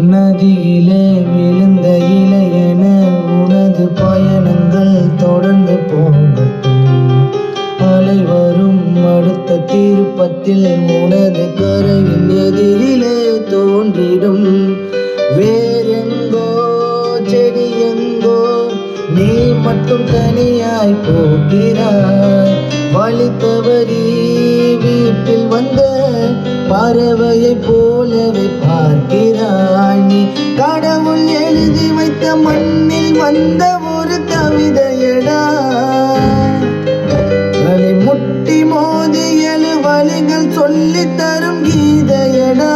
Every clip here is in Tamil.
நதியிலே விழுந்த இலையென உனது பயணங்கள் தொடர்ந்து போகட்டும். அலை வரும் அடுத்த திருப்பத்தில் உனது கரையின் எதிரிலே தோன்றிடும். வேறெங்கோ செடி எங்கோ நீ மட்டும் தனியாய் போகிறாய். வழி தவறி வீட்டில் வந்த பறவையை போலவே பார்க்கிறாய். நீ கடவுள் எழுதி வைத்த மண்ணில் வந்த ஒரு கவிதையடா. வழி முட்டி மோதி எழு வழிகள் சொல்லி தரும் கீதையடா.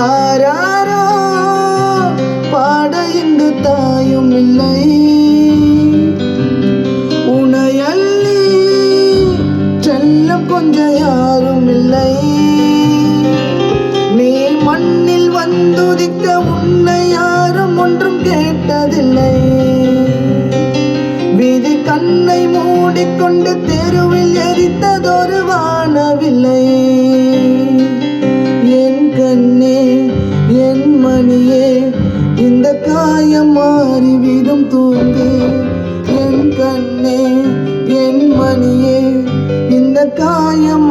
ஆராரோ பாட இங்கு தாயும் இல்லை. உனையள்ளி செல்லம் கொஞ்சம் யாரும் இல்லை. நீ மண்ணில் வந்துதிக்க உன்னை யாரும் ஒன்றும் கேட்டதில்லை. விதி கண்ணை மூடிக்கொண்டு தெருவில் எரித்ததொரு வானவில்லை. என் கண்ணே என் மணியே இந்த காயம் மாறிவிடும் தூங்கு. என் கண்ணே என் மணியே இந்த காயம்